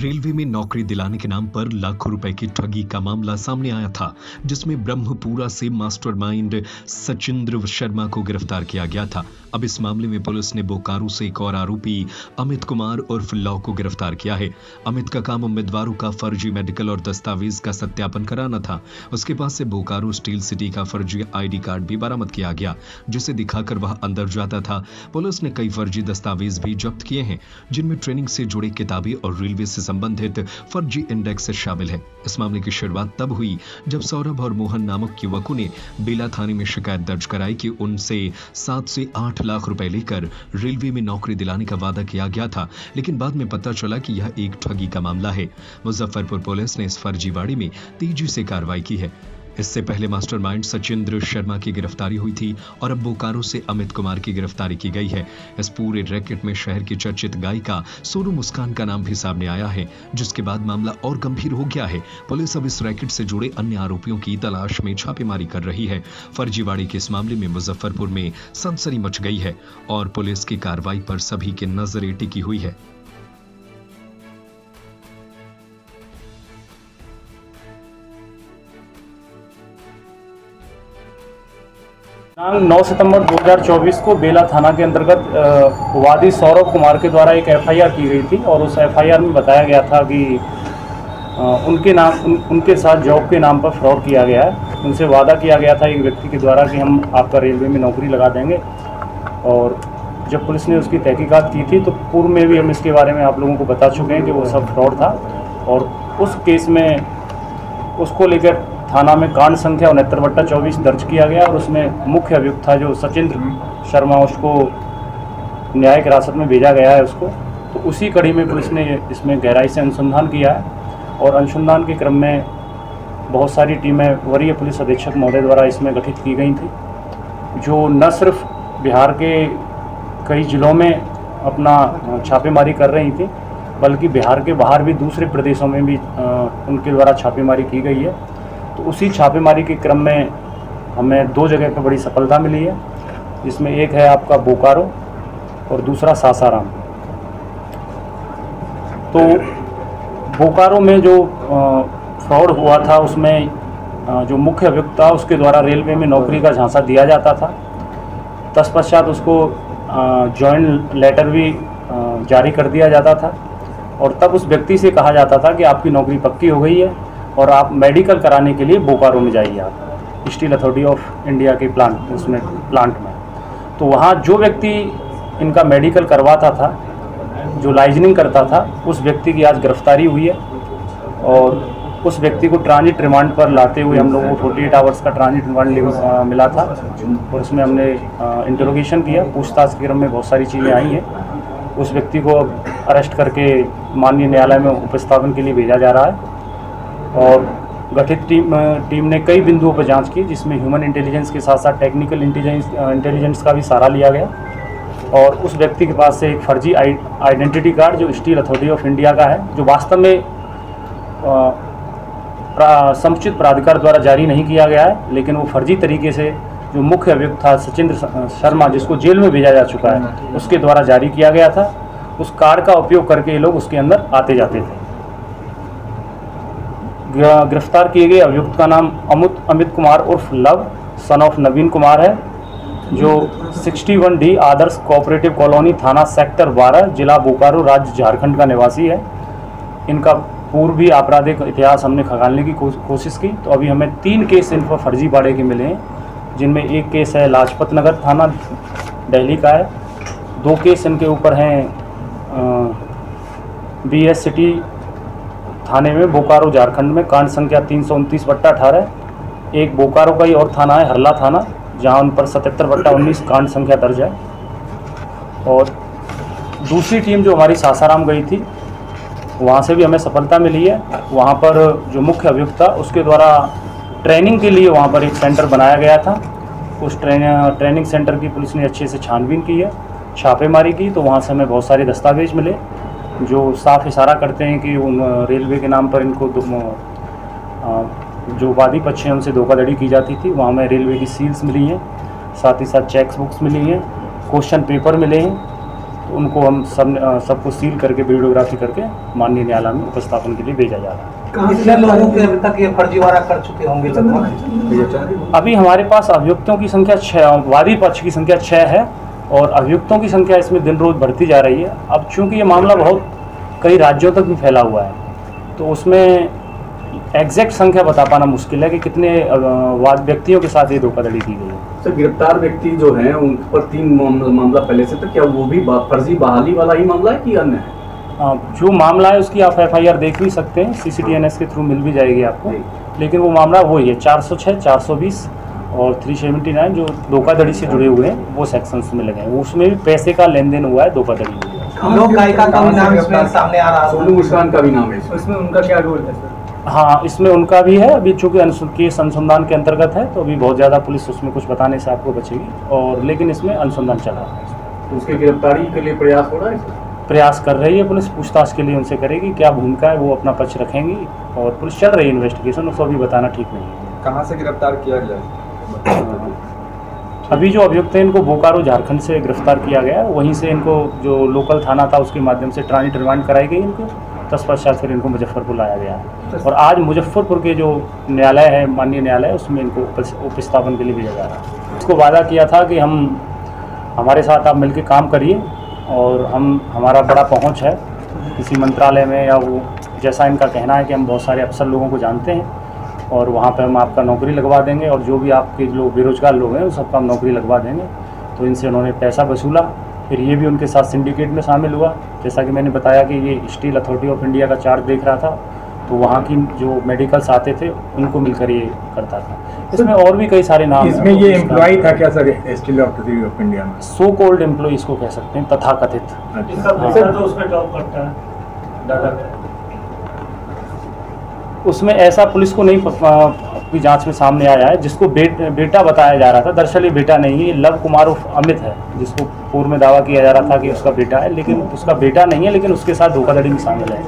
Railway में नौकरी दिलाने के नाम पर लाखों रुपए की ठगी का मामला सामने आया था, जिसमें ब्रह्मपुरा से मास्टरमाइंड सचिंद्र शर्मा को गिरफ्तार किया गया था। अब इस मामले में पुलिस ने बोकारो से एक और आरोपी अमित कुमार उर्फ लौ को गिरफ्तार किया है। अमित का काम उम्मीदवारों का फर्जी मेडिकल और दस्तावेज का सत्यापन कराना था। उसके पास से बोकारो स्टील सिटी का फर्जी ID कार्ड भी बरामद किया गया, जिसे दिखाकर वह अंदर जाता था। पुलिस ने कई फर्जी दस्तावेज भी जब्त किए हैं, जिनमें ट्रेनिंग से जुड़े किताबें और रेलवे से संबंधित फर्जी इंडेक्स शामिल है। इस मामले की शुरुआत तब हुई जब सौरभ और मोहन नामक युवकों ने बेला थाने में शिकायत दर्ज कराई कि उनसे 7 से 8 लाख रुपए लेकर रेलवे में नौकरी दिलाने का वादा किया गया था, लेकिन बाद में पता चला कि यह एक ठगी का मामला है। मुजफ्फरपुर पुलिस ने इस फर्जीवाड़े में तेजी से कार्रवाई की है। इससे पहले मास्टरमाइंड सचिंद्र शर्मा की गिरफ्तारी हुई थी और अब बोकारो से अमित कुमार की गिरफ्तारी की गई है। इस पूरे रैकेट में शहर की चर्चित गायिका सोनू मुस्कान का नाम भी सामने आया है, जिसके बाद मामला और गंभीर हो गया है। पुलिस अब इस रैकेट से जुड़े अन्य आरोपियों की तलाश में छापेमारी कर रही है। फर्जीवाड़े के इस मामले में मुजफ्फरपुर में सनसनी मच गई है और पुलिस की कार्रवाई पर सभी की नजरें टिकी हुई है। 9 सितंबर 2024 को बेला थाना के अंतर्गत वादी सौरभ कुमार के द्वारा एक FIR की गई थी और उस FIR में बताया गया था कि उनके साथ जॉब के नाम पर फ्रॉड किया गया है। उनसे वादा किया गया था एक व्यक्ति के द्वारा कि हम आपका रेलवे में नौकरी लगा देंगे, और जब पुलिस ने उसकी तहकीकात की थी तो पूर्व में भी हम इसके बारे में आप लोगों को बता चुके हैं कि वो सब फ्रॉड था। और उस केस में उसको लेकर थाना में कांड संख्या 69/24 दर्ज किया गया और उसमें मुख्य अभियुक्त था जो सचिंद्र शर्मा, उसको न्यायिक हिरासत में भेजा गया है उसको। तो उसी कड़ी में पुलिस ने इसमें गहराई से अनुसंधान किया है और अनुसंधान के क्रम में बहुत सारी टीमें वरीय पुलिस अधीक्षक महोदय द्वारा इसमें गठित की गई थी, जो न सिर्फ बिहार के कई जिलों में अपना छापेमारी कर रही थी, बल्कि बिहार के बाहर भी दूसरे प्रदेशों में भी उनके द्वारा छापेमारी की गई है। तो उसी छापेमारी के क्रम में हमें 2 जगह पर बड़ी सफलता मिली है, जिसमें एक है आपका बोकारो और दूसरा सासाराम। तो बोकारो में जो फ्रॉड हुआ था उसमें जो मुख्य अभियुक्त था उसके द्वारा रेलवे में नौकरी का झांसा दिया जाता था। तत्पश्चात उसको जॉइंट लेटर भी जारी कर दिया जाता था और तब उस व्यक्ति से कहा जाता था कि आपकी नौकरी पक्की हो गई है और आप मेडिकल कराने के लिए बोकारो में जाइए, आप स्टील अथॉरिटी ऑफ इंडिया के प्लांट में। तो वहाँ जो व्यक्ति इनका मेडिकल करवाता था, जो लाइजनिंग करता था, उस व्यक्ति की आज गिरफ्तारी हुई है और उस व्यक्ति को ट्रांजिट रिमांड पर लाते हुए हम लोगों को 48 आवर्स का ट्रांजिट रिमांड मिला था और उसमें हमने इंटरोगेशन किया। पूछताछ के क्रम में बहुत सारी चीज़ें आई हैं। उस व्यक्ति को अरेस्ट करके माननीय न्यायालय में उपस्थापन के लिए भेजा जा रहा है और गठित टीम ने कई बिंदुओं पर जांच की, जिसमें ह्यूमन इंटेलिजेंस के साथ साथ टेक्निकल इंटेलिजेंस का भी सहारा लिया गया और उस व्यक्ति के पास से एक फर्जी आइडेंटिटी कार्ड जो स्टील अथॉरिटी ऑफ इंडिया का है, जो वास्तव में समुचित प्राधिकार द्वारा जारी नहीं किया गया है, लेकिन वो फर्जी तरीके से जो मुख्य अभियुक्त था सचिंद्र शर्मा, जिसको जेल में भेजा जा चुका है, उसके द्वारा जारी किया गया था। उस कार्ड का उपयोग करके ये लोग उसके अंदर आते जाते थे। गिरफ्तार किए गए अभियुक्त का नाम अमित कुमार उर्फ लव सन ऑफ नवीन कुमार है, जो 61D आदर्श कोऑपरेटिव कॉलोनी, थाना सेक्टर 12, जिला बोकारो, राज्य झारखंड का निवासी है। इनका पूर्वी आपराधिक इतिहास हमने खंगालने की कोशिश की, तो अभी हमें 3 केस इन पर फर्जीवाड़े के मिले हैं, जिनमें एक केस है लाजपत नगर थाना दिल्ली का है, 2 केस इनके ऊपर हैं BS सिटी थाने में बोकारो झारखंड में कांड संख्या 329/18। एक बोकारो का ही और थाना है हरला थाना, जहां उन पर 77/19 कांड संख्या दर्ज है। और दूसरी टीम जो हमारी सासाराम गई थी, वहां से भी हमें सफलता मिली है। वहां पर जो मुख्य अभियुक्त था उसके द्वारा ट्रेनिंग के लिए वहां पर एक सेंटर बनाया गया था। उस ट्रेनिंग सेंटर की पुलिस ने अच्छे से छानबीन की है, छापेमारी की, तो वहाँ से हमें बहुत सारे दस्तावेज मिले जो साफ इशारा करते हैं कि उन रेलवे के नाम पर इनको जो वादी पक्ष हैं उनसे धोखाधड़ी की जाती थी। वहाँ हमें रेलवे की सील्स मिली हैं, साथ ही साथ चेक्स बुक्स मिली हैं, क्वेश्चन पेपर मिले हैं। तो उनको हम सबको सील करके वीडियोग्राफी करके माननीय न्यायालय में उपस्थापन के लिए भेजा जा रहा है। कितने लोगों के अभी तक ये फर्जीवाड़ा कर चुके होंगे लगभग? अभी हमारे पास अभियुक्तों की संख्या 6, वादी पक्ष की संख्या 6 है और अभियुक्तों की संख्या इसमें दिन रोज बढ़ती जा रही है। अब चूंकि ये मामला बहुत कई राज्यों तक भी फैला हुआ है, तो उसमें एग्जैक्ट संख्या बता पाना मुश्किल है कि कितने व्यक्तियों के साथ ये धोखाधड़ी की गई है। सर, गिरफ्तार व्यक्ति जो हैं उन पर 3 मामला पहले से, तो क्या वो भी फर्जी बहाली वाला ही मामला है कि अन्य है? जो मामला है उसकी आप FIR देख भी सकते हैं, CCTNS के थ्रू मिल भी जाएगी आपको, लेकिन वो मामला वही है 406, 420 और 379 जो धोखाधड़ी से जुड़े हुए हैं वो सेक्शंस में लगे हैं। उसमें भी पैसे का लेन देन हुआ है, धोखाधड़ी हुई है। लोक गायिका का भी नाम इसमें सामने आ रहा है, सोनू मुस्कान का भी नाम है इसमें उनका क्या रोल है सर? हाँ, इसमें उनका भी है। अभी चूंकि केस अनुसंधान के अंतर्गत है तो अभी बहुत ज़्यादा पुलिस उसमें कुछ बताने से आपको बचेगी, और लेकिन इसमें अनुसंधान चल रहा है। तो उसकी गिरफ्तारी के लिए प्रयास हो रहा है? प्रयास कर रही है पुलिस, पूछताछ के लिए उनसे करेगी, क्या भूमिका है वो अपना पक्ष रखेंगी, और पुलिस चल रही है इन्वेस्टिगेशन, उसको अभी बताना ठीक नहीं है। कहाँ से गिरफ्तार किया गया? अभी जो अभियुक्त हैं इनको बोकारो झारखंड से गिरफ्तार किया गया है, वहीं से इनको जो लोकल थाना था उसके माध्यम से ट्रांजिट रिमांड कराई गई इनको, तत्पश्चात फिर इनको मुजफ्फरपुर लाया गया है, और आज मुजफ्फरपुर के जो न्यायालय है, माननीय न्यायालय, उसमें इनको उपस्थापन के लिए भेजा जा रहा है। उसको वादा किया था कि हमारे साथ आप मिलकर काम करिए, और हमारा बड़ा पहुंच है किसी मंत्रालय में, या वो जैसा इनका कहना है कि हम बहुत सारे अफसर लोगों को जानते हैं और वहाँ पे हम आपका नौकरी लगवा देंगे, और जो भी आपके जो बेरोजगार लोग हैं उन सबका हम नौकरी लगवा देंगे। तो इनसे उन्होंने पैसा वसूला, फिर ये भी उनके साथ सिंडिकेट में शामिल हुआ। जैसा कि मैंने बताया कि ये स्टील अथॉरिटी ऑफ इंडिया का चार्ट देख रहा था, तो वहाँ की जो मेडिकल्स आते थे उनको मिलकर ये करता था। इसमें और भी कई सारे नाम। इसमें ये एम्प्लॉय था क्या sir steel authority of India में? सो कॉल्ड एम्प्लॉय इसको कह सकते हैं, तथाकथित। तो उसमें जॉब करता है दादा, उसमें ऐसा पुलिस को नहीं की जांच में सामने आया है। जिसको बेटा बताया जा रहा था, दरअसल ये बेटा नहीं है, लव कुमार उर्फ अमित है, जिसको पूर्व में दावा किया जा रहा था कि उसका बेटा है, लेकिन उसका बेटा नहीं है, लेकिन उसके साथ धोखाधड़ी में शामिल है।